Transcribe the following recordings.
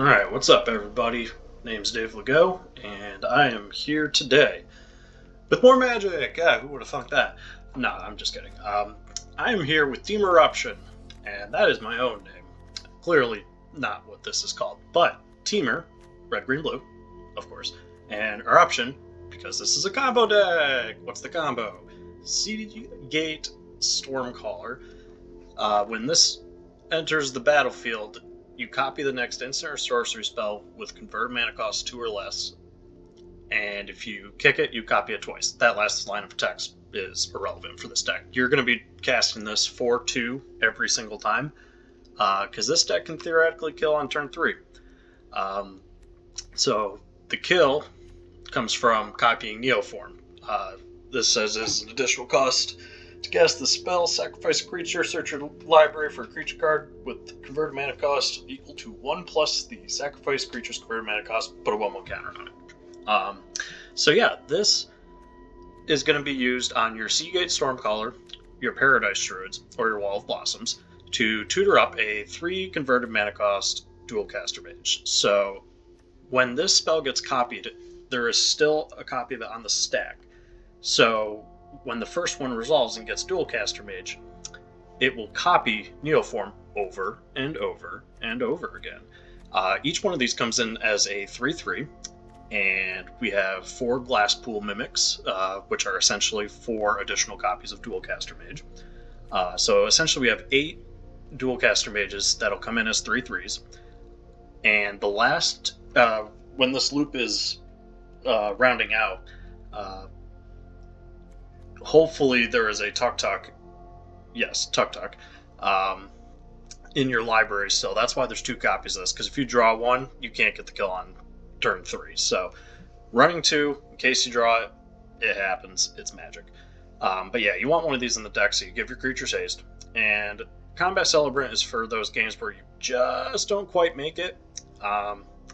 Alright, what's up everybody? Name's Dave Legault, and I am here today with more magic! Who would have thunk that? No, I'm just kidding. I am here with Team Eruption, and that is my own name. Clearly not what this is called, but Temur, red, green, blue, of course, and Eruption, because this is a combo deck! What's the combo? Sea Gate Stormcaller. When this enters the battlefield, you copy the next instant or sorcery spell with converted mana cost 2 or less, and if you kick it, you copy it twice. That last line of text is irrelevant for this deck. You're going to be casting this 4-2 every single time, because this deck can theoretically kill on turn 3. So the kill comes from copying Neoform. This says as an additional cost to cast the spell, sacrifice a creature, search your library for a creature card with converted mana cost equal to 1 plus the sacrifice creature's converted mana cost, put a 1/1 counter on it. So yeah, this is going to be used on your Sea Gate Stormcaller, your Paradise Druids, or your Wall of Blossoms to tutor up a 3 converted mana cost Dualcaster Mage. So when this spell gets copied, there is still a copy of it on the stack. So when the first one resolves and gets Dualcaster Mage, it will copy Neoform over and over and over again. Each one of these comes in as a 3/3, and we have 4 Glasspool Mimics, which are essentially 4 additional copies of Dualcaster Mage. So essentially we have 8 Dualcaster Mages that'll come in as 3/3s, and the last, when this loop is rounding out, hopefully there is a Tuktuk in your library still. That's why there's 2 copies of this, because if you draw 1, you can't get the kill on turn 3. So running 2, in case you draw it, it happens. It's magic. But yeah, you want one of these in the deck so you give your creatures haste. And Combat Celebrant is for those games where you just don't quite make it.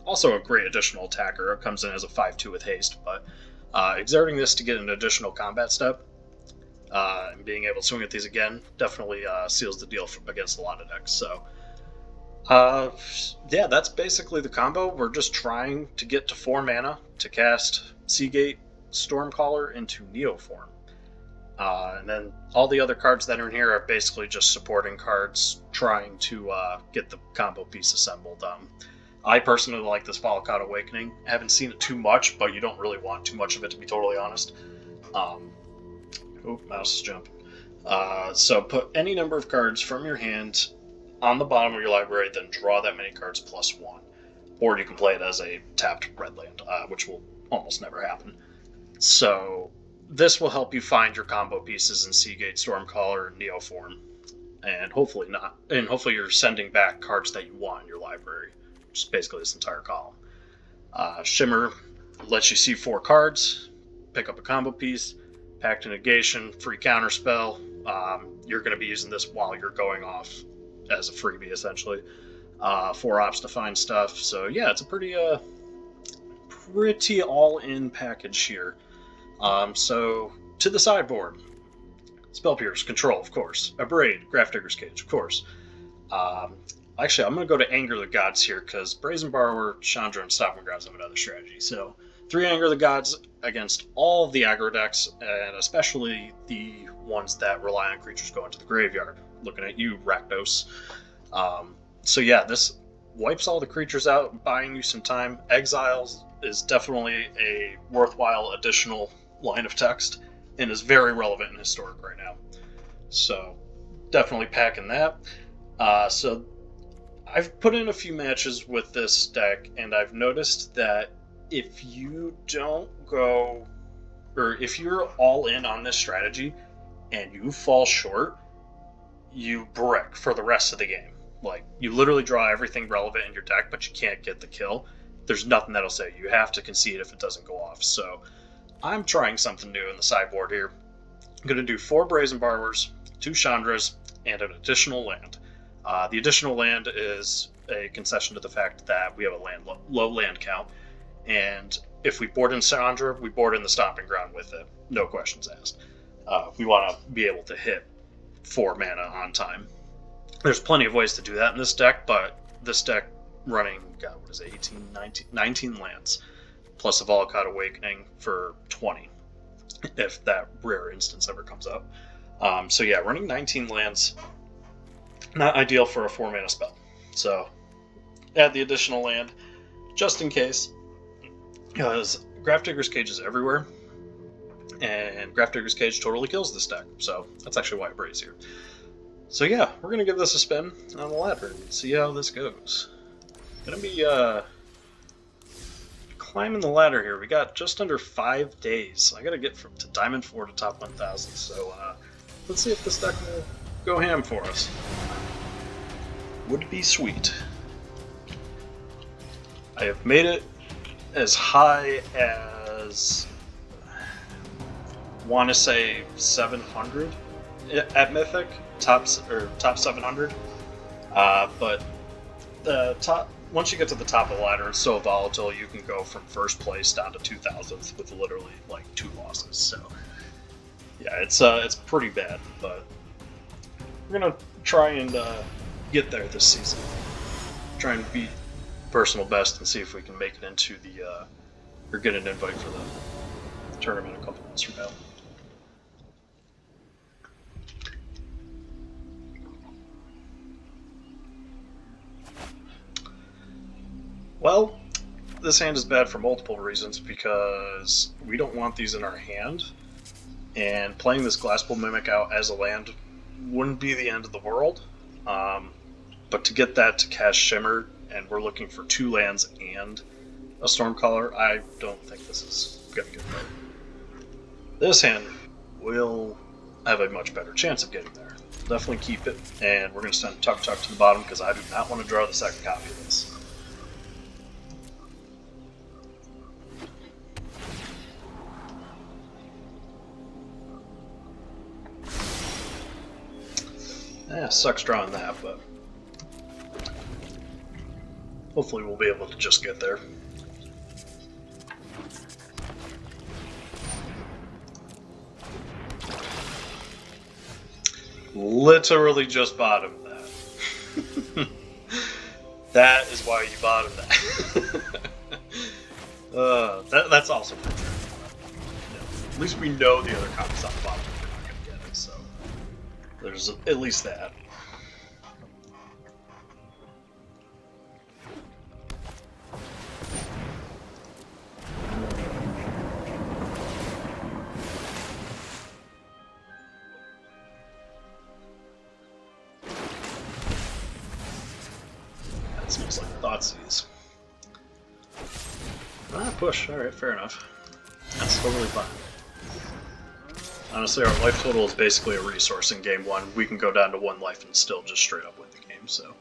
Also a great additional attacker. It comes in as a 5/2 with haste, but exerting this to get an additional combat step and being able to swing at these again definitely seals the deal against a lot of decks. So yeah, that's basically the combo. We're just trying to get to 4 mana to cast Sea Gate Stormcaller into Neoform. And then all the other cards that are in here are basically just supporting cards trying to get the combo piece assembled. I personally like this Valakut Awakening. I haven't seen it too much, but you don't really want too much of it, to be totally honest. Mouse is jumping. So put any number of cards from your hand on the bottom of your library, then draw that many cards +1. Or you can play it as a tapped red land, which will almost never happen. So this will help you find your combo pieces in Sea Gate Stormcaller and Neoform. And hopefully not. And hopefully you're sending back cards that you want in your library. Just basically this entire column. Shimmer lets you see 4 cards, pick up a combo piece, Pact of Negation, free counter spell. You're going to be using this while you're going off as a freebie, essentially. 4 ops to find stuff. So yeah, it's a pretty all-in package here. So to the sideboard. Spell Pierce, Control, of course. Abrade, Grafdigger's Cage, of course. Actually, I'm going to go to Anger the Gods here, because Brazen Borrower, Chandra, and Stomping Grounds have another strategy. So, 3 Anger the Gods against all of the aggro decks, and especially the ones that rely on creatures going to the graveyard. Looking at you, Rakdos. So yeah, this wipes all the creatures out, buying you some time. Exiles is definitely a worthwhile additional line of text, and is very relevant in Historic right now. So, definitely packing that. So I've put in a few matches with this deck, and I've noticed that if you don't go, or if you're all in on this strategy and you fall short, you brick for the rest of the game. Like, you literally draw everything relevant in your deck, but you can't get the kill. There's nothing that'll say you have to concede if it doesn't go off. So I'm trying something new in the sideboard here. I'm going to do 4 Brazen Borrowers, 2 Chandras, and an additional land. The additional land is a concession to the fact that we have a low land count, and if we board in Chandra, we board in the Stomping Ground with it. No questions asked. We want to be able to hit 4 mana on time. There's plenty of ways to do that in this deck, but this deck running, God, what is it, 18, 19 lands, plus a Valakut Awakening for 20, if that rare instance ever comes up. So yeah, running 19 lands, not ideal for a 4-mana spell. So add the additional land, just in case, because Grafdigger's Cage is everywhere, and Grafdigger's Cage totally kills this deck, so that's actually why Abrade's here. So yeah, we're going to give this a spin on the ladder and see how this goes. Gonna be climbing the ladder here. We got just under 5 days. I gotta get to Diamond 4 to top 1000, so let's see if this deck will go ham for us. Would be sweet. I have made it as high as, want to say 700 at Mythic, top 700. But the top, once you get to the top of the ladder, it's so volatile. You can go from first place down to 2000th with literally like 2 losses. So yeah, it's pretty bad. But we're gonna try and get there this season. Try and beat personal best and see if we can make it into the or get an invite for the tournament a couple months from now. Well, this hand is bad for multiple reasons, because we don't want these in our hand, and playing this Glasspool Mimic out as a land wouldn't be the end of the world. But to get that to cast Shimmer, and we're looking for 2 lands and a Stormcaller, I don't think this is going to get there. This hand will have a much better chance of getting there. Definitely keep it, and we're going to send Tuktuk to the bottom, because I do not want to draw the second copy of this. Yeah, sucks drawing that, but hopefully we'll be able to just get there. Literally just bottomed that. That is why you bottomed that. That's also pretty fair. Yeah, at least we know the other copies on the bottom if we're not going to get it, so there's at least that. That smells like Thoughtseize. Push. Alright, fair enough. That's totally fine. Honestly, our life total is basically a resource in game 1. We can go down to 1 life and still just straight up win the game, so.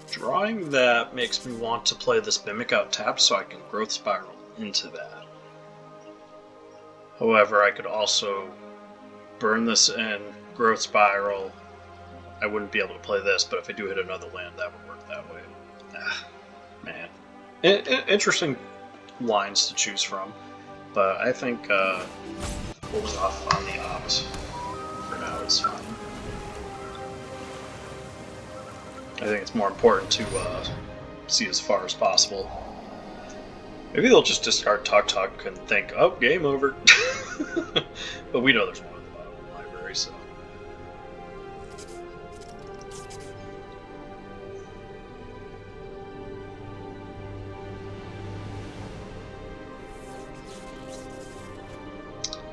Drawing that makes me want to play this Mimic out tapped so I can Growth Spiral into that. However, I could also burn this in, Growth Spiral. I wouldn't be able to play this, but if I do hit another land, that would work that way. Man. Interesting lines to choose from, but I think holding off on the opt for now is fine. I think it's more important to see as far as possible. Maybe they'll just discard Tuktuk and think, oh, game over. But we know there's one at the bottom of the library, so.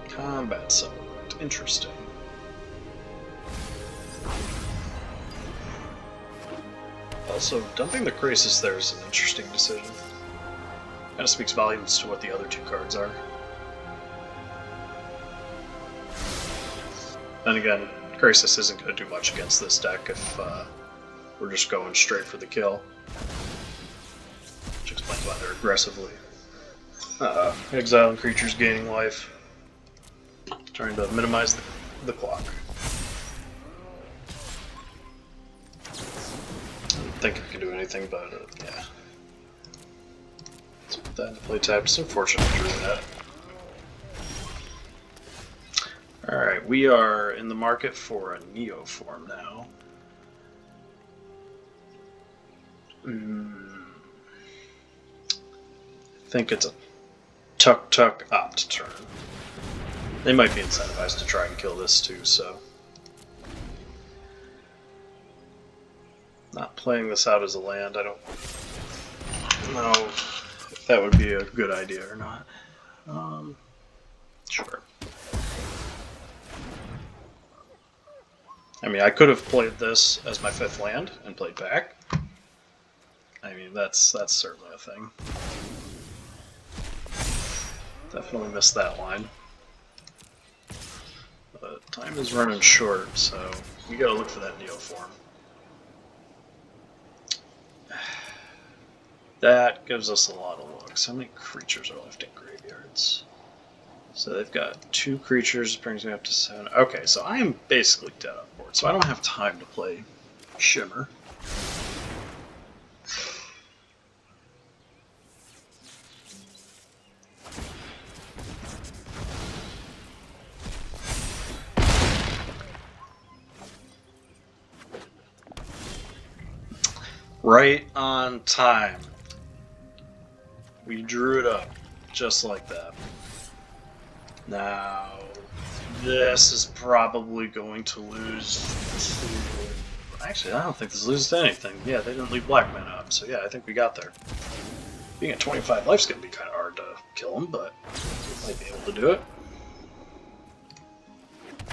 Combat Celebrant. Interesting. Also, dumping the Krasis there is an interesting decision. Kind of speaks volumes to what the other 2 cards are. Then again, Krasis isn't going to do much against this deck if we're just going straight for the kill. Which explains why they're aggressively exiling creatures gaining life. Trying to minimize the clock. I don't think I can do anything, but yeah. Let's put that into play tab. It's unfortunate to do that. Alright, Alright, we are in the market for a Neoform now. I think it's a Tuktuk Opt turn. They might be incentivized to try and kill this too, so... Not playing this out as a land, I don't know if that would be a good idea or not. Sure. I mean, I could have played this as my 5th land and played back. I mean, that's certainly a thing. Definitely missed that line. But time is running short, so we gotta look for that Neoform. That gives us a lot of looks. How many creatures are left in graveyards? So they've got 2 creatures, brings me up to 7. Okay, so I am basically dead on board, so I don't have time to play Shimmer. Right on time. We drew it up, just like that. Now, this is probably going to lose to... Actually, I don't think this loses to anything. Yeah, they didn't leave black mana up, so yeah, I think we got there. Being at 25 life's going to be kind of hard to kill him, but we might be able to do it. I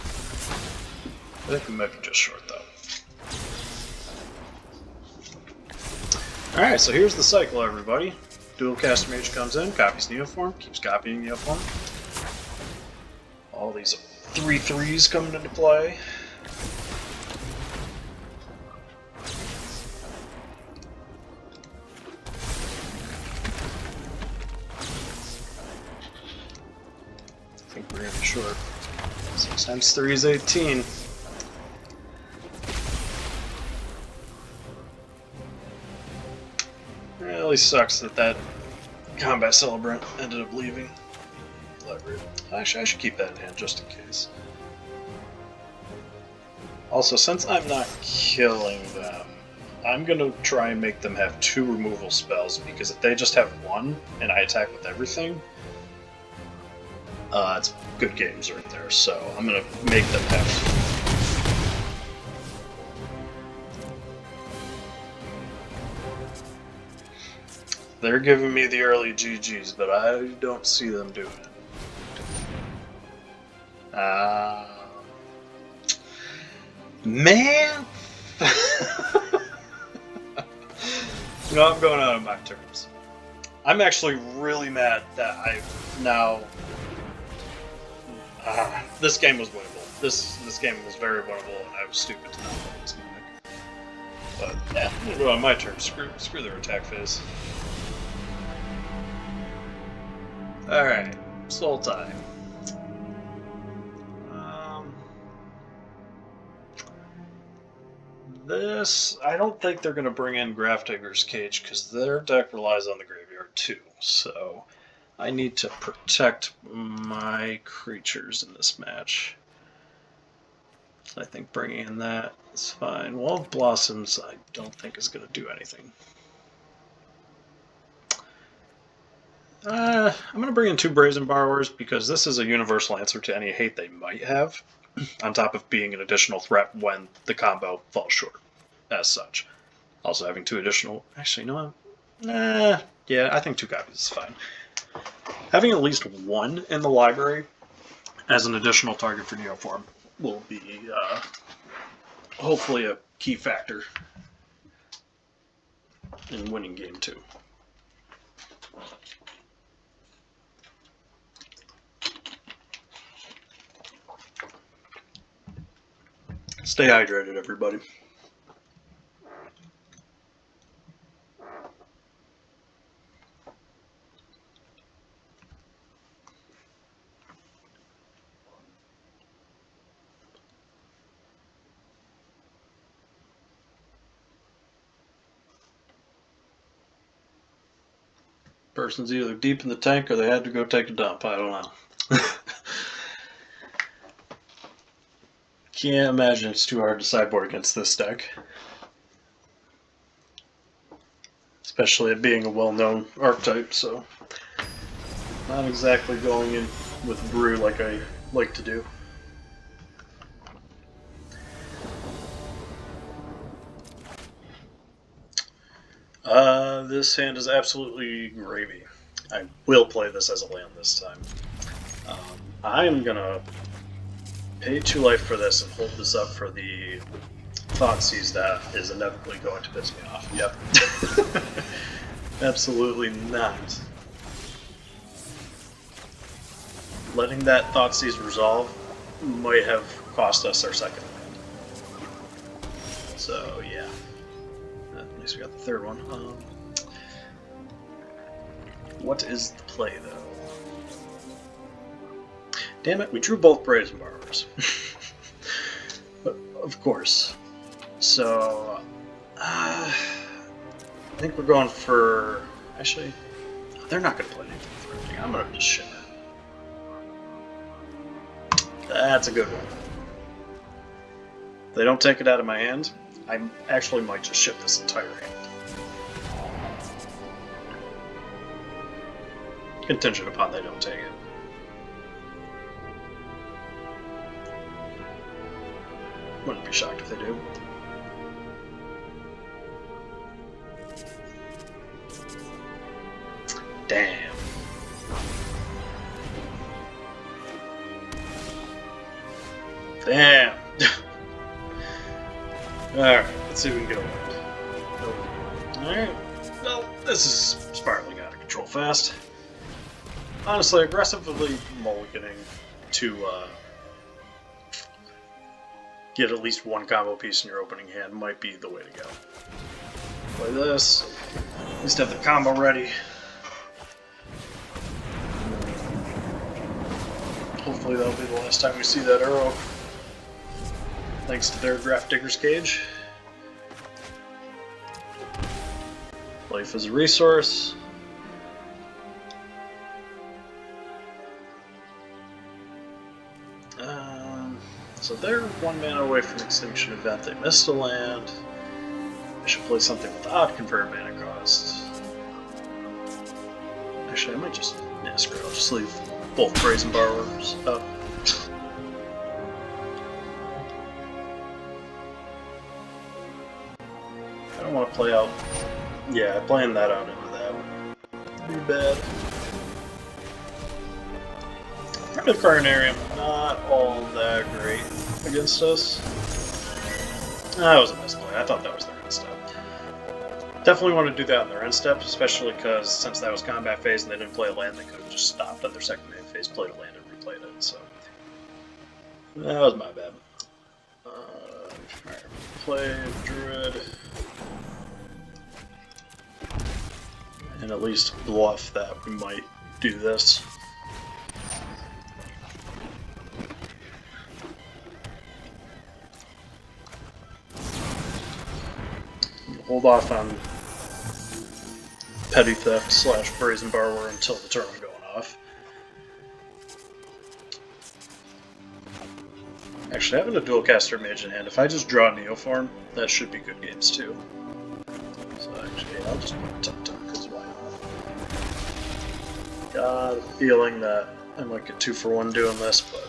think we might be just short, though. Alright, so here's the cycle, everybody. Dualcaster Mage comes in, copies Neoform, keeps copying Neoform. All these 3/3s coming into play. I think we're going to be short. 6 times 3 is 18. It really sucks that Combat Celebrant ended up leaving. Actually, I should keep that in hand just in case. Also, since I'm not killing them, I'm going to try and make them have 2 removal spells, because if they just have 1 and I attack with everything, it's good games right there. So I'm going to make them have 2. They're giving me the early GGs, but I don't see them doing it. Man! You know, I'm going out on my terms. I'm actually really mad that I've now... this game was winnable. This game was very winnable, and I was stupid to not play this Mimic. But, yeah, I'm going to go on my terms. Screw their attack phase. Alright, soul time. This, I don't think they're going to bring in Grafdigger's Cage, because their deck relies on the graveyard too, so I need to protect my creatures in this match. So I think bringing in that is fine. Wall of Blossoms I don't think is going to do anything. I'm going to bring in 2 Brazen Borrowers, because this is a universal answer to any hate they might have, on top of being an additional threat when the combo falls short, as such. Also having 2 additional... Actually, you know what? Yeah, I think 2 copies is fine. Having at least 1 in the library as an additional target for Neoform will be, hopefully, a key factor in winning game 2. Stay hydrated, everybody. Person's either deep in the tank or they had to go take a dump. I don't know. Can't imagine it's too hard to sideboard against this deck. Especially it being a well-known archetype, so not exactly going in with brew like I like to do. This hand is absolutely gravy. I will play this as a land this time. I'm gonna pay 2 life for this and hold this up for the Thoughtseize that is inevitably going to piss me off. Yep. Absolutely not. Letting that Thoughtseize resolve might have cost us our second land. So, yeah. At least we got the third one. What is the play, though? Damn it, we drew both Brazen Borrowers. But, of course. So, I think we're going for... Actually, they're not going to play anything thrifting. I'm going to just Shimmer. That's a good one. If they don't take it out of my hand, I actually might just ship this entire hand. Contingent upon they don't take it. Wouldn't be shocked if they do. Damn. Damn. Alright, let's see if we can get a win. Alright. Well, this is spiraling out of control fast. Honestly, aggressively mulliganing to get at least one combo piece in your opening hand might be the way to go. Play this. At least have the combo ready. Hopefully that'll be the last time we see that arrow. Thanks to their Draft Digger's Cage. Life is a resource. So they're 1 mana away from Extinction Event. They missed a land. I should play something without convert mana cost. Actually, I might just... Yeah, screw it. I'll just leave both Brazen Borrowers up. I don't want to play out... Yeah, playing that out into that would be bad. The Carnarium, not all that great against us. That was a misplay. I thought that was their end step. Definitely want to do that on their end step, especially because since that was combat phase and they didn't play a land, they could have just stopped at their second main phase, played a land, and replayed it. So that was my bad. Alright, play Druid, and at least bluff that we might do this. Hold off on Petty Theft / Brazen Borrower until the turn I'm going off. Actually, having a Dualcaster Mage in hand, if I just draw Neoform, that should be good games too. So actually, I'll just put Tuktuk, because why not? Got a feeling that I might get 2 for 1 doing this, but...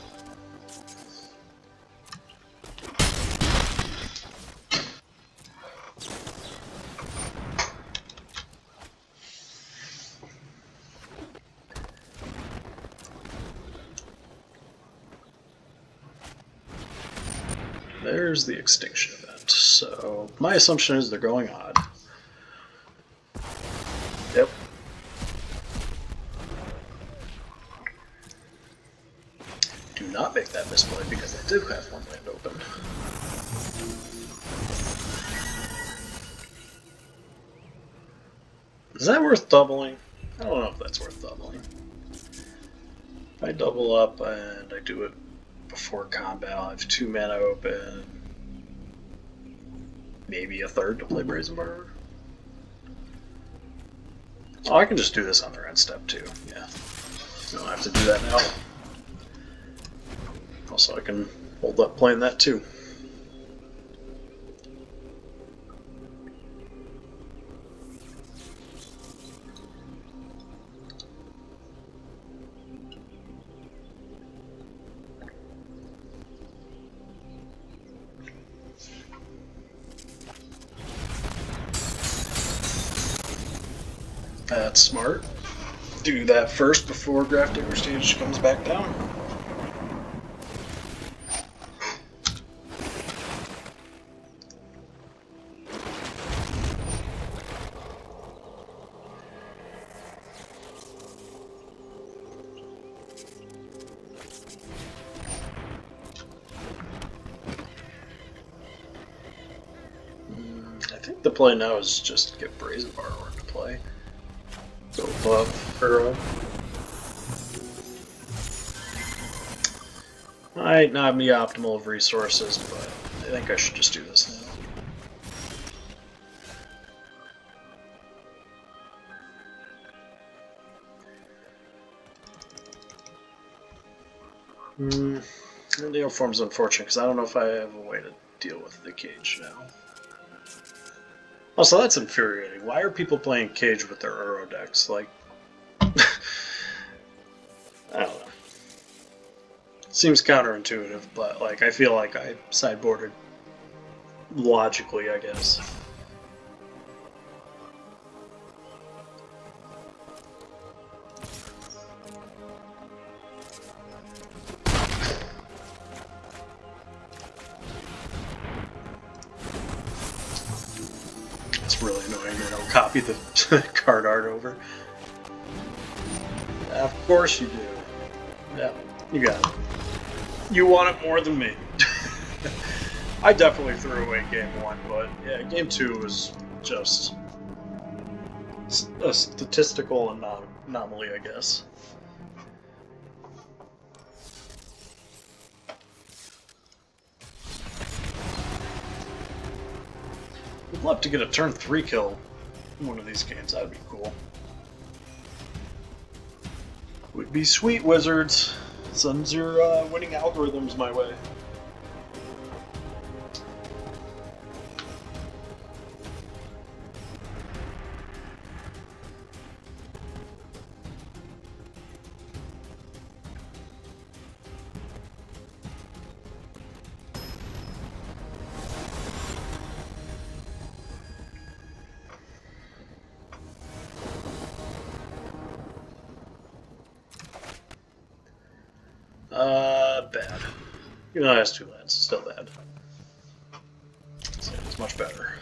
There's the Extinction Event, so my assumption is they're going odd. Yep. Do not make that misplay because I do have 1 land open. Is that worth doubling? I don't know if that's worth doubling. If I double up and I do it before combat, I'll have 2 mana open. Maybe a third to play Brazen Borrower. Oh, I can just do this on their end step too. Yeah. Don't have to do that now. Also, I can hold up playing that too. That's smart. Do that first before Grafdigger Stage comes back down. I think the play now is just get Brazen Borrower to play. Go above Uro. Might not be optimal of resources, but I think I should just do this now. Neoform's unfortunate because I don't know if I have a way to deal with the cage now. Also, that's infuriating. Why are people playing cage with their Uro decks? Like, I don't know. Seems counterintuitive, but like I feel like I sideboarded logically, I guess. It's really annoying they don't copy the card art over. Of course you do. Yeah, you got it. You want it more than me. I definitely threw away game 1, but yeah, game 2 was just a statistical anomaly, I guess. I'd love to get a turn 3 kill in one of these games, that'd be cool. Would be sweet, Wizards. Send your winning algorithms my way. Bad. You know, it has 2 lands. Still bad. So it's much better.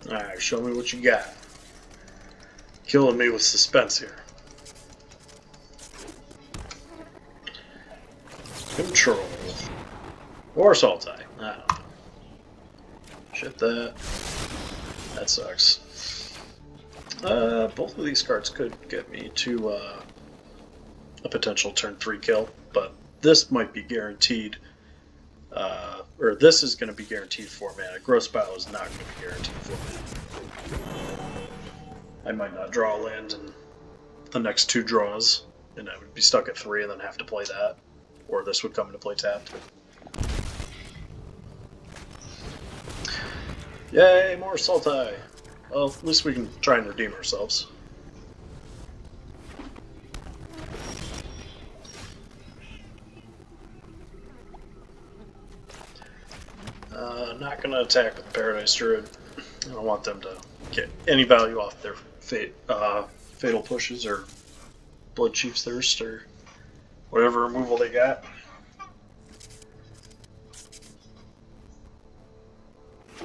Alright, show me what you got. Killing me with suspense here. Control. Or Sultai. I don't know. Shit that. That sucks. Both of these cards could get me to a potential turn 3 kill, but this might be guaranteed. Or this is going to be guaranteed 4 mana. Gross Battle is not going to be guaranteed 4 mana. I might not draw a land in the next 2 draws, and I would be stuck at 3 and then have to play that. Or this would come into play tapped. Yay, more Sultai! Well, at least we can try and redeem ourselves. Not gonna attack with Paradise Druid. I don't want them to get any value off their Fatal Pushes or Blood Chief's Thirst or whatever removal they got.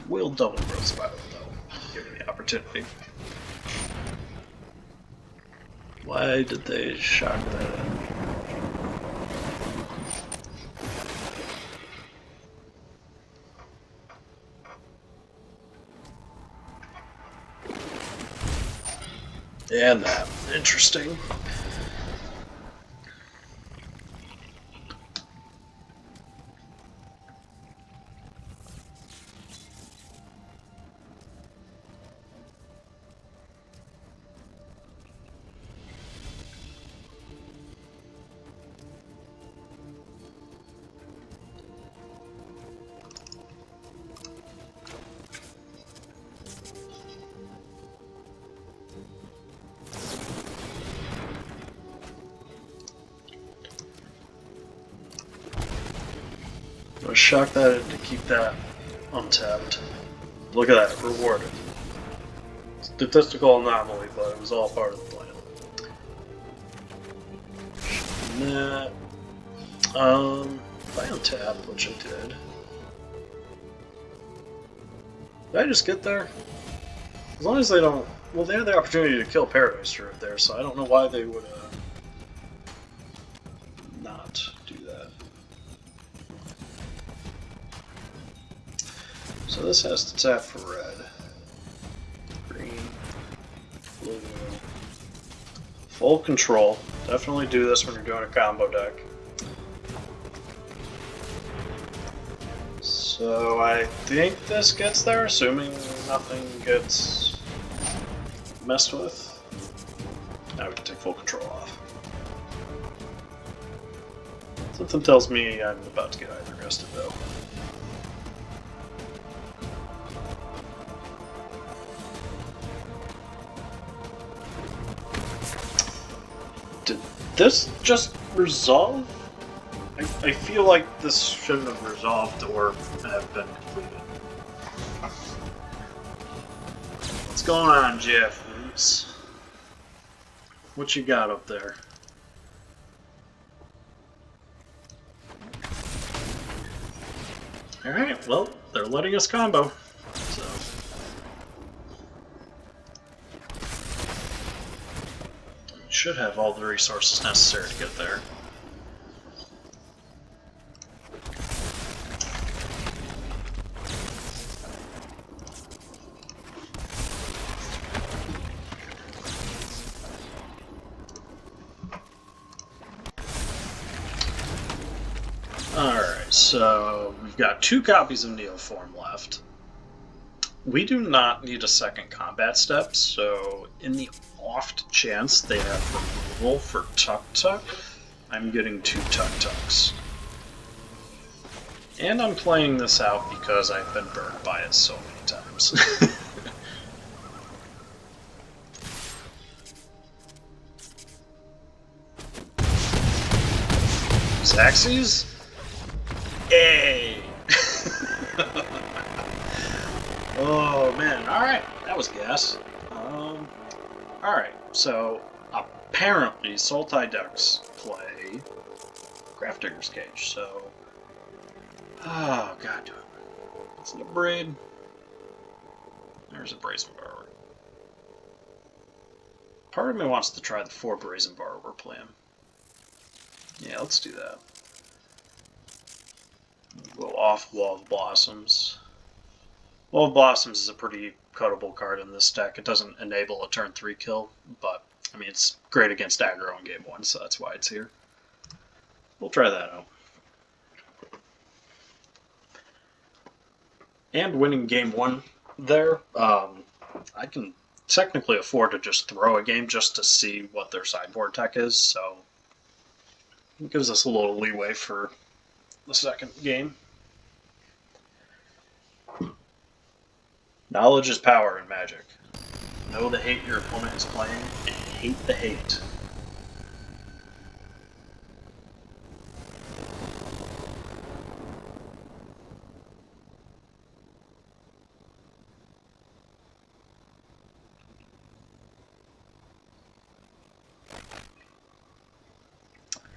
We'll double Growth Spiral though, given the opportunity. Why did they shock that in? And that. Interesting. was shocked that I had to keep that untapped. Look at that, rewarded. Statistical anomaly, but it was all part of the plan. That. If I untap, which I did. Did I just get there? As long as they don't... Well, they had the opportunity to kill Paradise Druid there, so I don't know why they would not do that. So this has to tap for red. Green. Blue. Full control. Definitely do this when you're doing a combo deck. So I think this gets there, assuming nothing gets messed with. Now we can take full control off. Something tells me I'm about to get either rested though. Did this just resolve? I feel like this shouldn't have resolved or have been completed. What's going on, Jeff? What you got up there? Alright, well, they're letting us combo. So. We should have all the resources necessary to get there. Alright, so we've got 2 copies of Neoform left. We do not need a second combat step, so in the oft chance they have removal for Tuktuk, I'm getting 2 Tuktuks. And I'm playing this out because I've been burned by it so many times. Xaxes? Hey! Oh man, alright, that was gas. Alright, so apparently Sultai decks play Grafdigger's Cage, so... Oh god damn it. Is it a Abrade? There's a Brazen Borrower. Part of me wants to try the 4 Brazen Borrower plan. Yeah, let's do that. Go off Wall of Blossoms. Wall of Blossoms is a pretty cuttable card in this deck. It doesn't enable a turn 3 kill, but I mean it's great against aggro in game 1, so that's why it's here. We'll try that out. And winning game 1 there, I can technically afford to just throw a game just to see what their sideboard tech is, so it gives us a little leeway for the second game. Knowledge is power in Magic. Know the hate your opponent is playing, and hate the hate.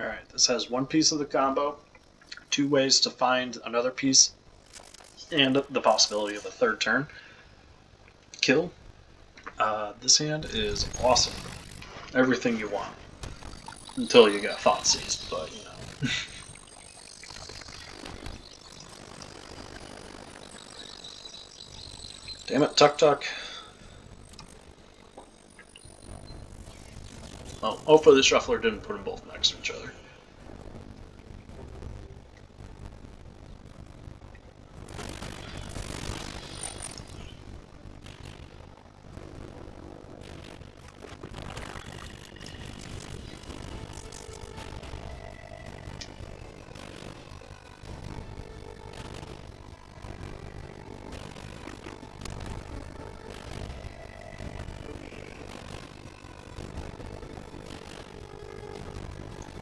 Alright, this has 1 piece of the combo, 2 ways to find another piece, and the possibility of a 3rd turn. Kill. This hand is awesome. Everything you want. Until you get Thought Seized, but you know. Damn it, Tuktuk. Well, hopefully the Shuffler didn't put them both next to each other.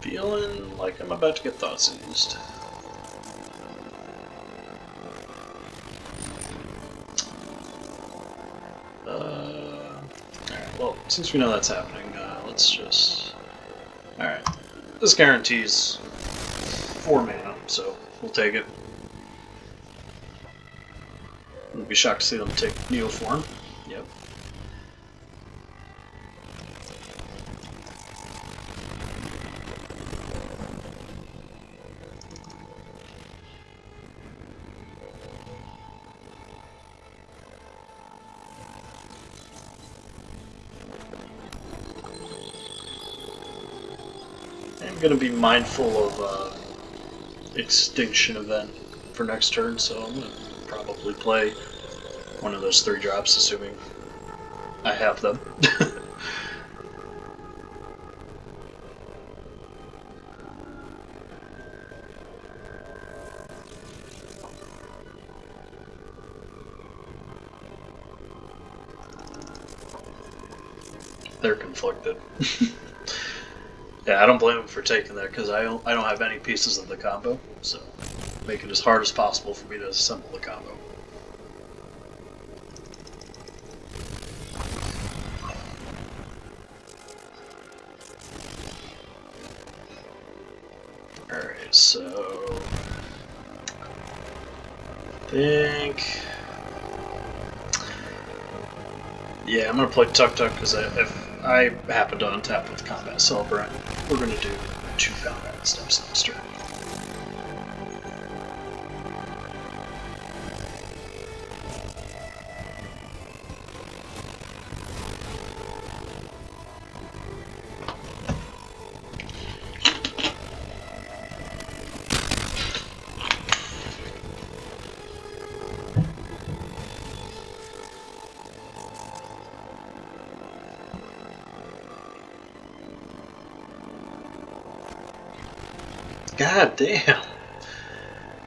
Feeling like I'm about to get Thought Seized. since we know that's happening, let's just... Alright. This guarantees 4 mana, so we'll take it. Wouldn't be shocked to see them take Neoform. Yep. I'm going to be mindful of Extinction Event for next turn, so I'm going to probably play one of those 3 drops, assuming I have them. They're conflicted. Yeah, I don't blame them for taking that because I don't have any pieces of the combo, so make it as hard as possible for me to assemble the combo. Alright, so I think... Yeah, I'm going to play Tuktuk because if I happen to untap with Combat Celebrant, we're going to do 2 combat steps next turn. God damn.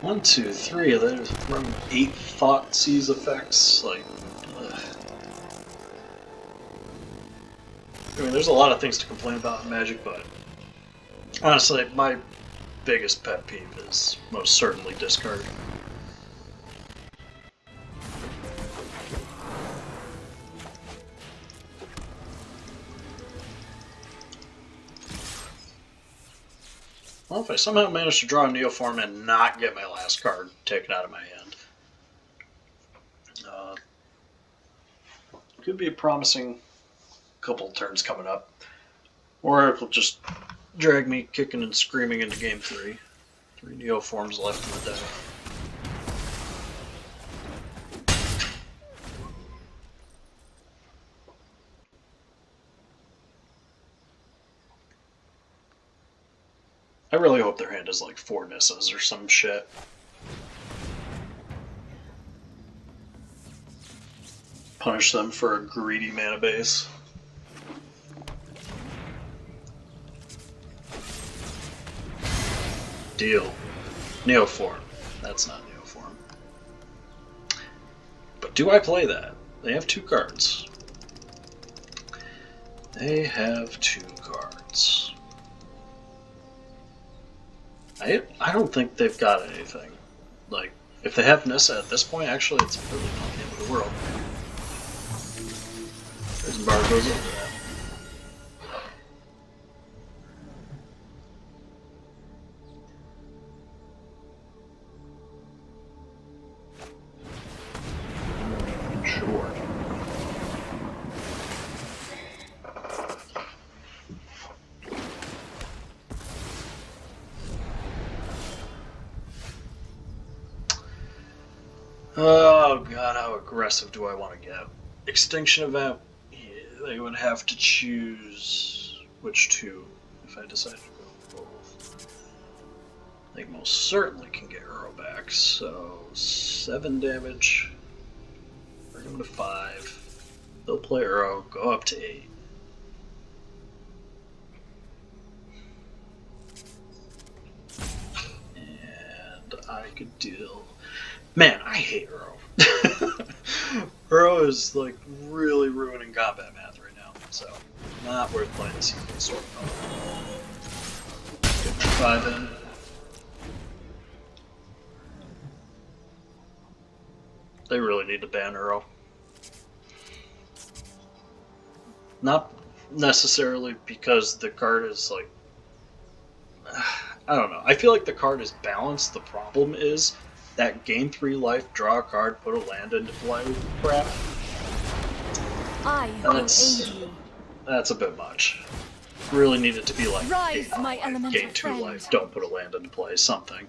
1, 2, 3. There's from 8 Thought Seize effects. Like, ugh. I mean, there's a lot of things to complain about in Magic, but honestly, my biggest pet peeve is most certainly discard. Well, if I somehow manage to draw a Neoform and not get my last card taken out of my hand, could be a promising couple turns coming up. Or it will just drag me kicking and screaming into game 3. 3 Neoforms left in the deck. I really hope their hand is like 4 Nissas or some shit. Punish them for a greedy mana base. Deal. Neoform. That's not Neoform. But do I play that? They have 2 cards. They have 2 cards. I don't think they've got anything. Like, if they have Nissa at this point, actually, it's really not the end of the world. There's bar goes over that. Sure. Oh god, how aggressive do I want to get? Extinction Event, yeah, they would have to choose which 2 if I decide to go both. They most certainly can get Uro back, so 7 damage, bring them to 5. They'll play Uro, go up to 8. And I could deal... Man, I hate Uro. Uro is like really ruining combat math right now, so not worth playing the Sea Gate Stormcaller. Get 5 in. They really need to ban Uro. Not necessarily because the card is like, I don't know. I feel like the card is balanced. The problem is that gain 3 life, draw a card, put a land into play crap. That's a bit much. Really need it to be like gain 2 life, don't put a land into play, something.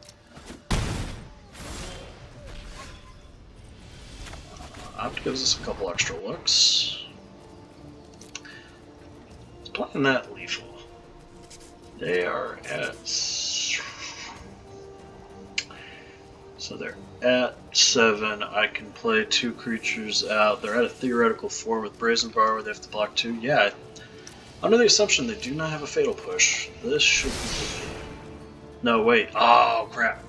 Opt gives us a couple extra looks. It's playing that lethal. They are at... So they're at 7. I can play 2 creatures out. They're at a theoretical 4 with Brazen Bar where they have to block 2. Yeah, under the assumption they do not have a Fatal Push, this should be... No, wait. Oh, crap.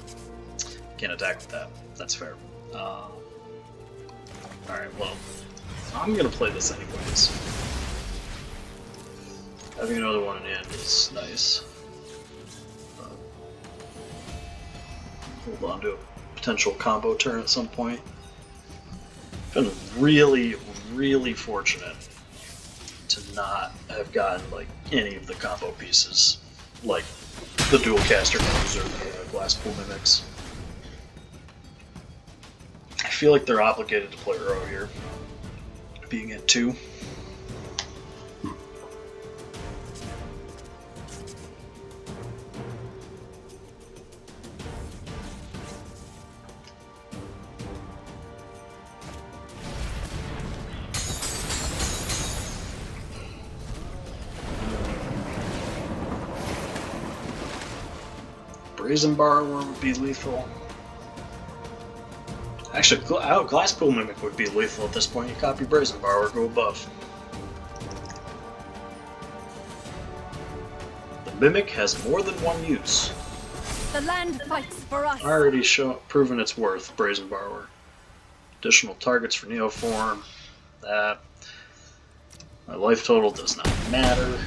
Can't attack with that. That's fair. Alright, well, I'm going to play this anyways. Having another one in hand is nice. Hold on to a potential combo turn at some point. Been really, really fortunate to not have gotten like any of the combo pieces, like the Dualcaster Mage or the Glasspool Mimics. I feel like they're obligated to play Uro here, being at 2. Brazen Borrower would be lethal. Actually, Glasspool Mimic would be lethal at this point. You copy Brazen Borrower, go above. The Mimic has more than one use. The land fights for us. Already proven its worth, Brazen Borrower. Additional targets for Neoform. That. My life total does not matter.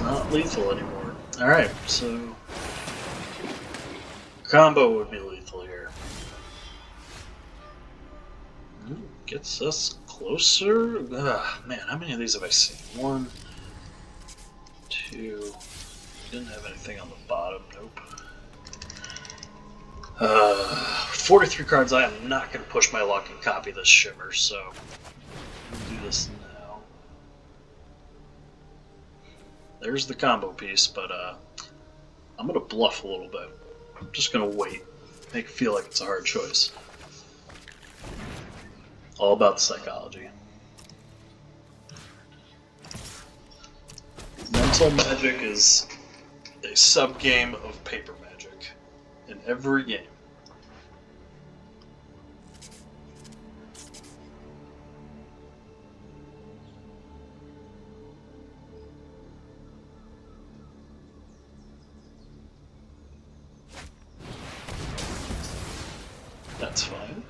Not lethal anymore. Alright, so combo would be lethal here. Gets us closer. Man, how many of these have I seen? 1, 2. Didn't have anything on the bottom. Nope. 43 cards. I am not going to push my luck and copy this Shimmer, so I'll do this now. There's the combo piece, but I'm going to bluff a little bit. I'm just going to wait. Make it feel like it's a hard choice. All about the psychology. Mental Magic is a sub-game of Paper Magic in every game. That's fine.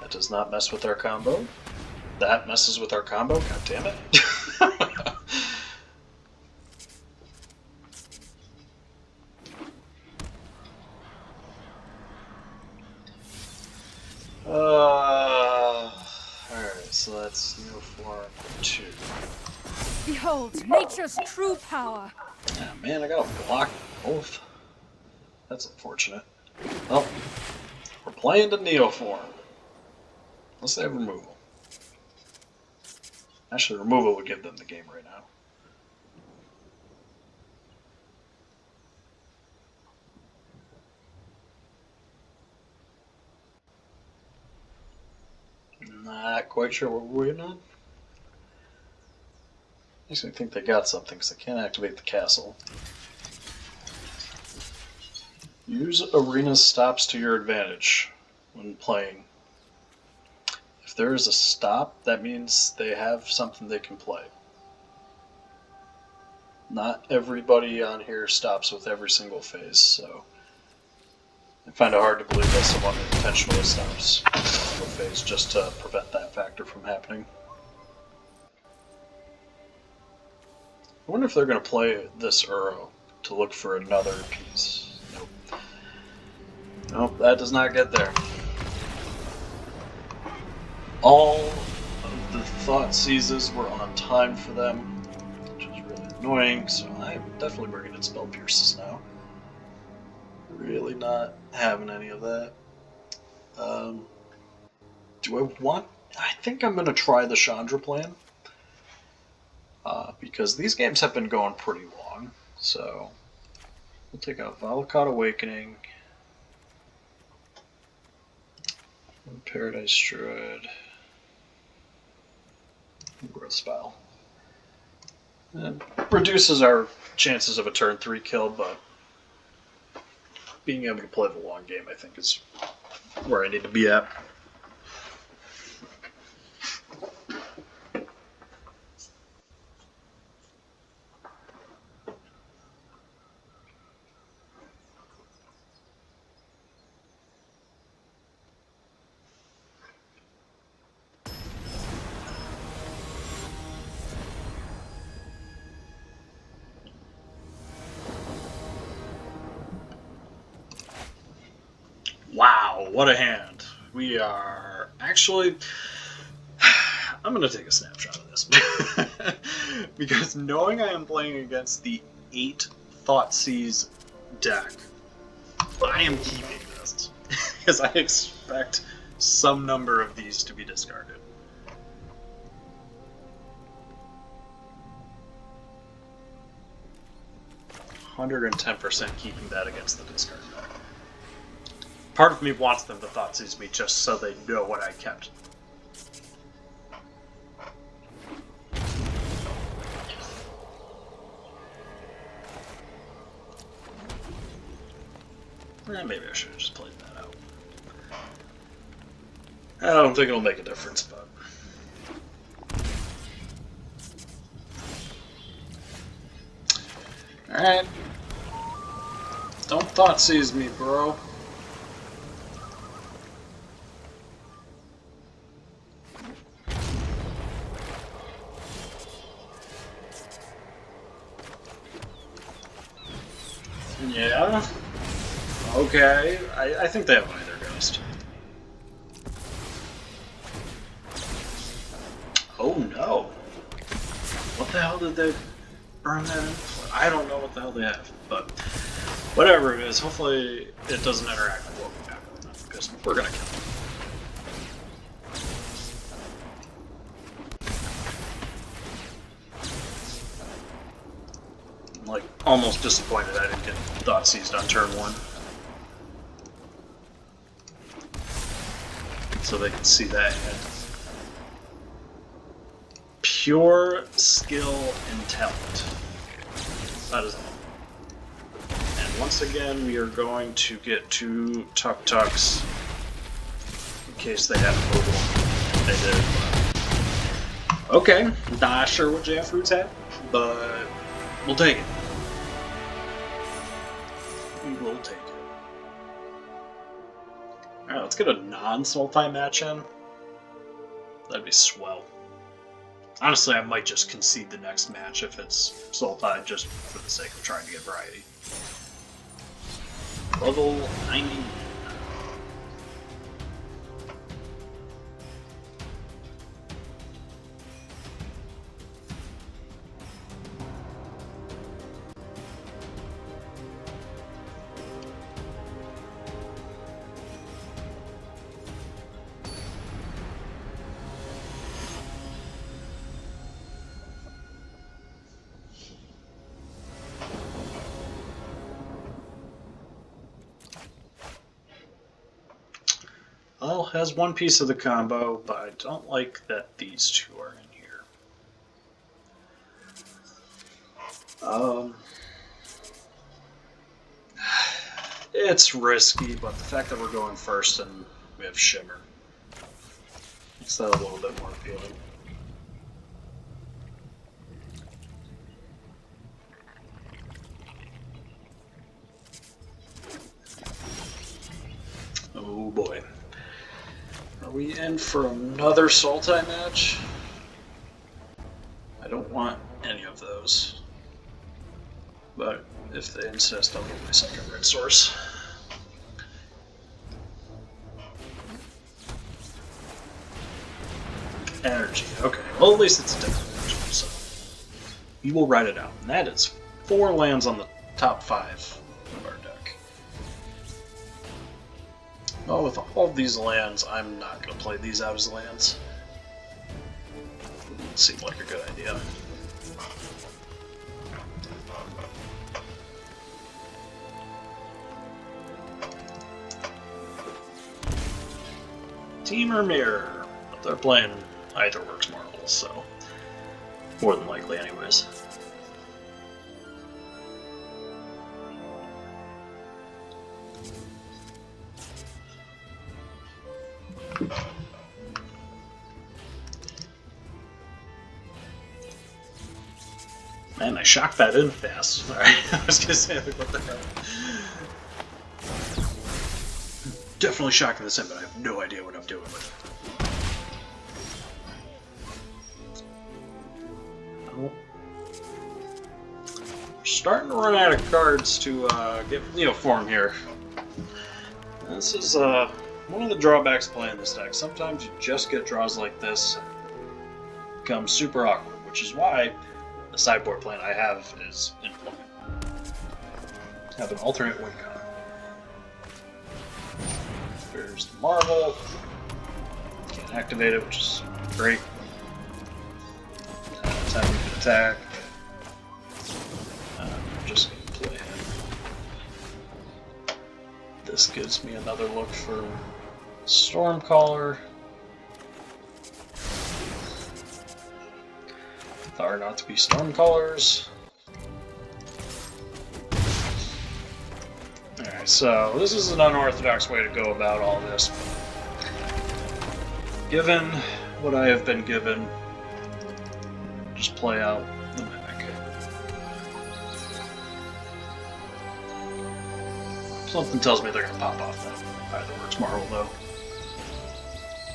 That does not mess with our combo. That messes with our combo? God damn it. Alright, so that's Neoform 2. Behold, nature's true power. Ah, man, I gotta block both. That's unfortunate. Well, we're playing the Neoform. Unless they have removal. Actually, removal would give them the game right now. Not quite sure what we're waiting on. Makes me think they got something because they can't activate the castle. Use arena stops to your advantage when playing. If there is a stop, that means they have something they can play. Not everybody on here stops with every single phase, so I find it hard to believe that someone intentionally stops the phase just to prevent that factor from happening. I wonder if they're going to play this Uro to look for another piece. Nope. Nope, that does not get there. All of the thought seizes were on time for them, which is really annoying, so I'm definitely bringing in Spell Pierces now. Really not having any of that. Do I want... I think I'm going to try the Chandra plan. Because these games have been going pretty long. So we'll take out Valakut Awakening. Paradise Druid. Growth Spell. It reduces our chances of a turn 3 kill, but being able to play the long game, I think, is where I need to be at. Wow, what a hand. We are actually... I'm going to take a snapshot of this. Because knowing I am playing against the 8 Thoughtseize deck, I am keeping this. Because I expect some number of these to be discarded. %, keeping that against the discard deck. Part of me wants them to Thoughtseize me just so they know what I kept. Maybe I should have just played that out. I don't think it'll make a difference, but... Alright. Don't Thoughtseize me, bro. Yeah. Okay. I think they have either Ghost. Oh no. What the hell did they burn that in for? I don't know what the hell they have, but whatever it is, hopefully it doesn't interact with what we have, because we're gonna kill them. Like, almost disappointed I didn't get Thoughtseized on turn 1. So they can see that hit. Pure skill and talent. That is all. And once again, we are going to get 2 Tuktuks in case they have mobile. They did. Okay, not sure what Jaffruits had, but we'll take it. We will take it. Alright, let's get a non-Sultai match in. That'd be swell. Honestly, I might just concede the next match if it's Sultai, just for the sake of trying to get variety. Level 90. Well, has one piece of the combo, but I don't like that these 2 are in here. It's risky, but the fact that we're going first and we have Shimmer makes that a little bit more appealing. boy. Are we in for another Sultai match? I don't want any of those. But if they insist, I'll get my second red source. Energy. Okay. Well, at least it's a different energy, so we will write it out. And that is 4 lands on the top 5 of our deck. Well, with all of these lands, I'm not going to play these out as lands. It seemed like a good idea. Temur Mirror. But they're playing Eitherworks Marbles, so more than likely anyways. Man, I shocked that in fast. Sorry, I was gonna say, like, what the hell? Definitely shocking this in, but I have no idea what I'm doing with it. Oh. We're starting to run out of cards to get Neoform here. This is one of the drawbacks of playing this deck. Sometimes you just get draws like this and it becomes super awkward, which is why the sideboard plan I have is in play. I have an alternate win con. There's the Marvel. Can't activate it, which is great. Time you can attack. I'm just going to play him. This gives me another look for Stormcaller. There are not to be Stormcallers. Alright, so this is an unorthodox way to go about all this. Given what I have been given, just play out the Mimic. Something tells me they're going to pop off that Eitherworks Marvel, though.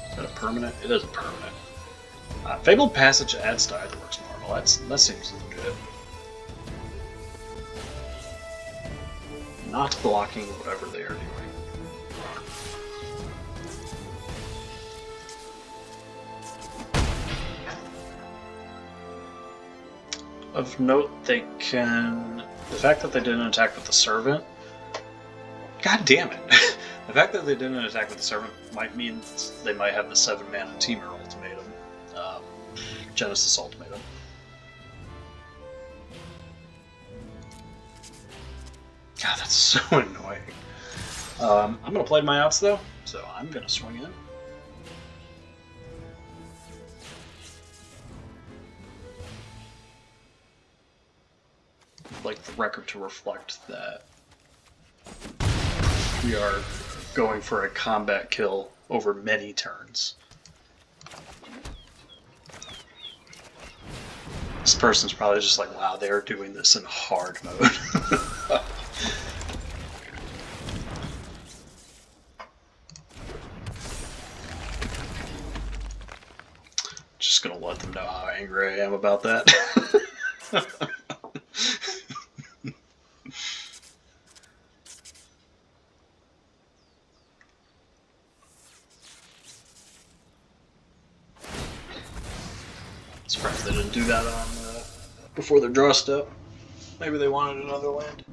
Is that a permanent? It is a permanent. Fabled Passage adds to Eitherworks Marvel. That seems legit. Not blocking whatever they are doing. Of note, they can... The fact that they didn't attack with the Servant... God damn it! The fact that they didn't attack with the Servant might mean they might have the 7-mana Temur Ultimatum. Genesis Ultimatum. God, that's so annoying. I'm going to play my outs, though, so I'm going to swing in. I'd like the record to reflect that we are going for a combat kill over many turns. This person's probably just like, wow, they're doing this in hard mode. Just gonna let them know how angry I am about that. Surprised they didn't do that on before their draw step. Maybe they wanted another land.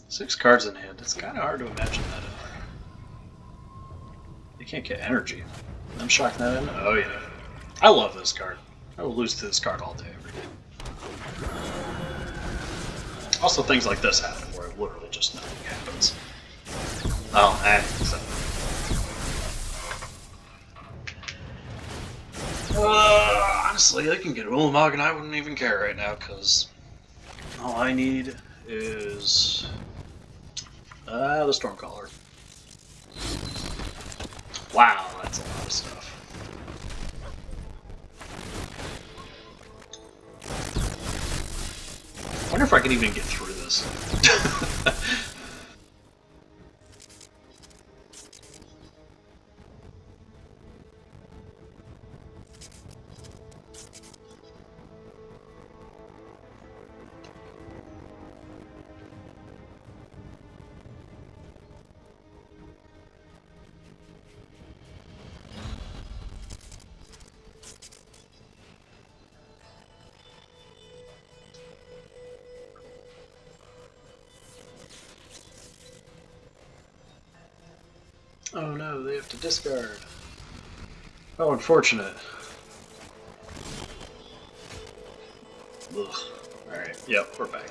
Six cards in hand. It's kind of hard to imagine that in there. You can't get energy. I'm shocking that in. Oh yeah. I love this card. I will lose to this card all day, every day. Also, things like this happen where literally just nothing happens. Oh, honestly, I can get Ulamog and I wouldn't even care right now, because all I need is the Stormcaller. Wow, that's a lot of stuff. wonder if I can even get through this. Oh no, they have to discard. Oh, unfortunate. Ugh. Alright, yep, we're back.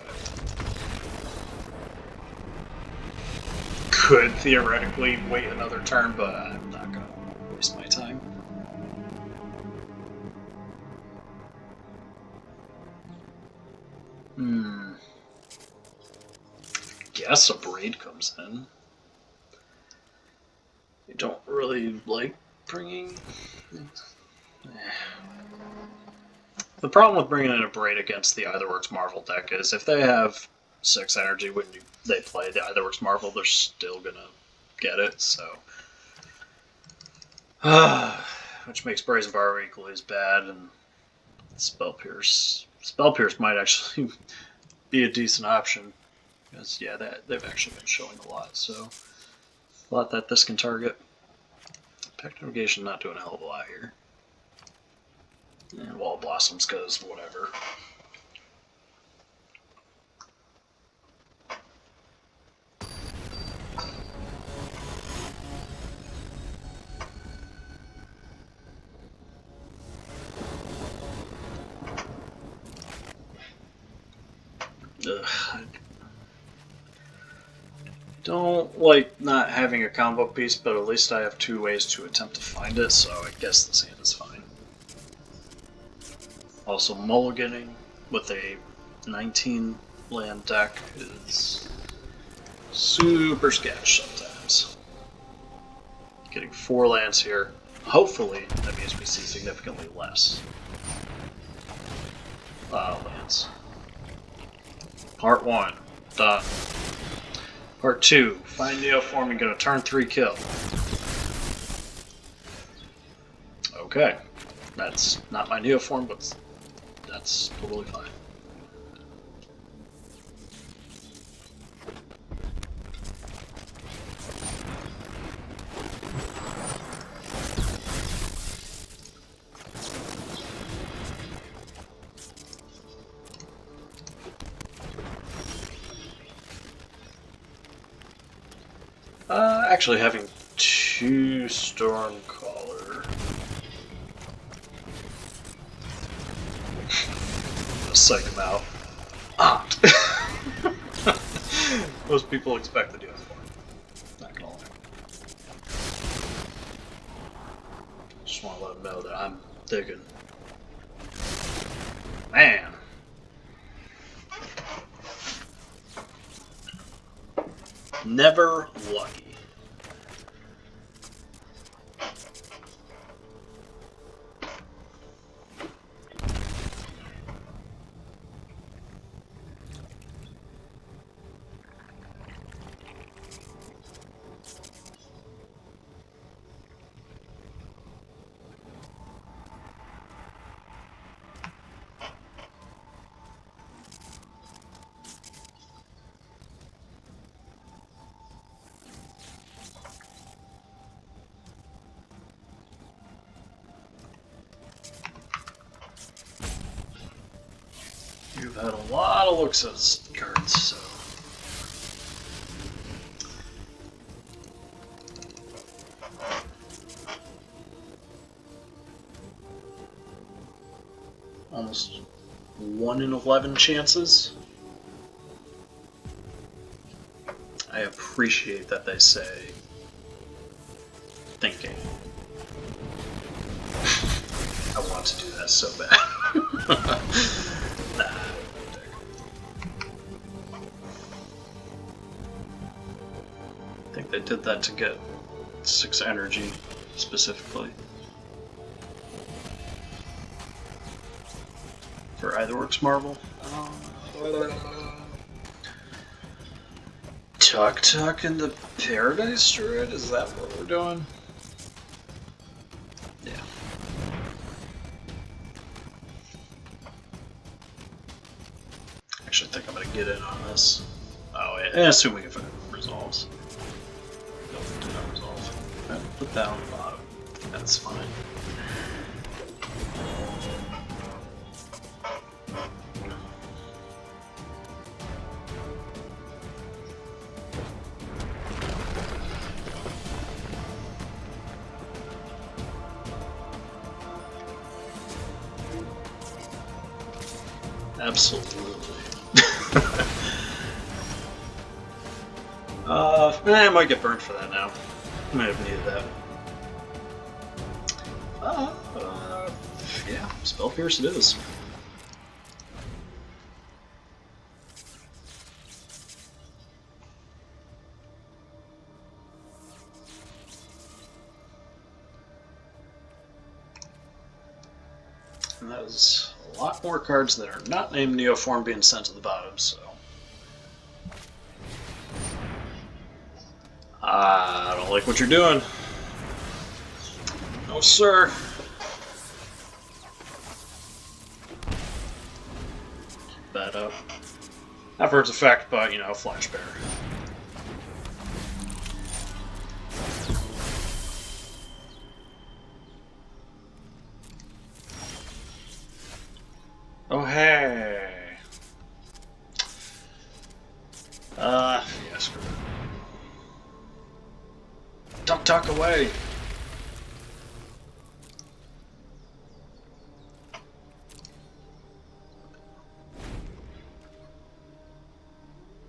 Could theoretically wait another turn, but I'm not gonna waste my time. Guess Abrade comes in. I don't really like bringing... The problem with bringing in Abrade against the Eitherworks Marvel deck is if they have 6 energy when they play the Eitherworks Marvel, they're still gonna get it, so... which makes Brazen Bar equally as bad, and Spell Pierce might actually be a decent option, because, yeah, they've actually been showing a lot, so... A lot that this can target. Pact of Negation not doing a hell of a lot here. And Wall of Blossoms goes whatever. I don't like not having a combo piece, but at least I have 2 ways to attempt to find it, so I guess this hand is fine. Also, mulliganing with a 19 land deck is super sketch sometimes. Getting 4 lands here, hopefully that means we see significantly less lands. Part 1, done. Part 2, find Neoform and get a turn 3 kill. Okay, that's not my Neoform, but that's totally fine. Actually having 2 Stormcaller. Psych him out. Ah! Most people expect the Dualcaster. Not gonna lie. Just want to let them know that I'm digging. Man! Never lucky. You've had a lot of looks at cards, so... Almost 1 in 11 chances. I appreciate that they say thinking. I want to do that so bad. Nah. I think they did that to get 6 energy specifically. For Eitherworks Marvel. Tuktuk and the Paradise Druid? Is that what we're doing? Yeah. Actually, I think I'm gonna get in on this. Oh, yeah. Assuming if it resolves. Nope, do not resolve. Right, put that on the bottom. That's fine. Absolutely. I might get burned for that now. Might have needed that. Yeah, Spell Pierce it is. And that is a lot more cards that are not named Neoform being sent to the bottom, so. I don't like what you're doing. No, sir. Keep that up. Not for its effect, but, you know, Flash Bear. Oh, hey. Yeah, screw it. Tuck away.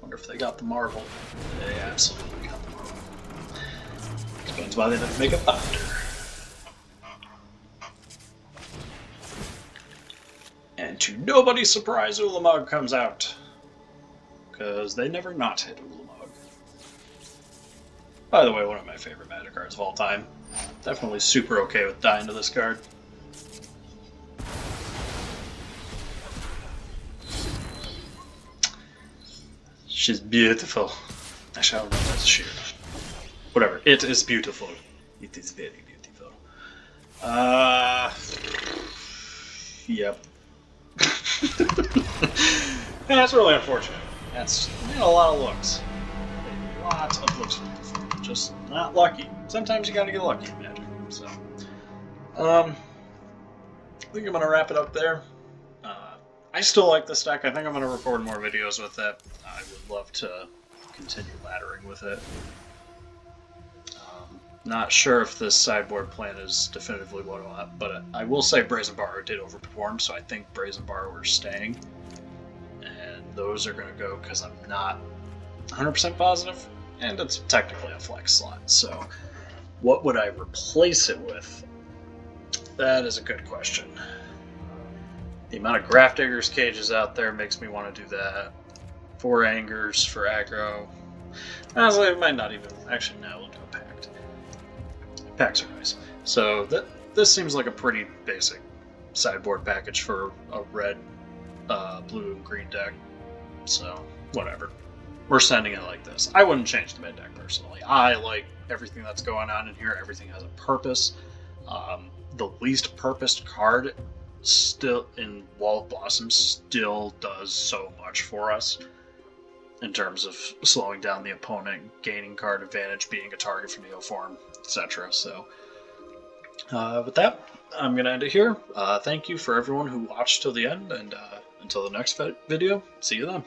Wonder if they got the marble. They absolutely got the marble. Explains why they didn't make a thunder. And to nobody's surprise, Ulamog comes out. Because they never not hit Ulamog. By the way, one of my favorite Magic cards of all time. Definitely super okay with dying to this card. She's beautiful. Actually, I don't know if that's a sheer. Whatever. It is beautiful. It is very beautiful. Yep. Yeah, that's really unfortunate. That's a lot of looks. A lot of looks for you. Just not lucky. Sometimes you gotta get lucky in Magic. So, I think I'm gonna wrap it up there. I still like this deck. I think I'm gonna record more videos with it. I would love to continue laddering with it. Not sure if this sideboard plan is definitively what I want, but I will say Brazen Borrower did overperform, so I think Brazen Borrower is staying. And those are going to go because I'm not 100% positive, and it's technically a flex slot. So what would I replace it with? That is a good question. The amount of Grafdigger's Cages out there makes me want to do that. 4 Angers for aggro. Honestly, it might not even... Actually, no, we'll do a Pact. Packs are nice. So this seems like a pretty basic sideboard package for a red, blue, and green deck. So, whatever. We're sending it like this. I wouldn't change the mid deck personally. I like everything that's going on in here. Everything has a purpose. The least purposed card still in Wall of Blossoms still does so much for us in terms of slowing down the opponent, gaining card advantage, being a target for Neoform, etc. So, with that, I'm going to end it here. Thank you for everyone who watched till the end, and until the next video, see you then.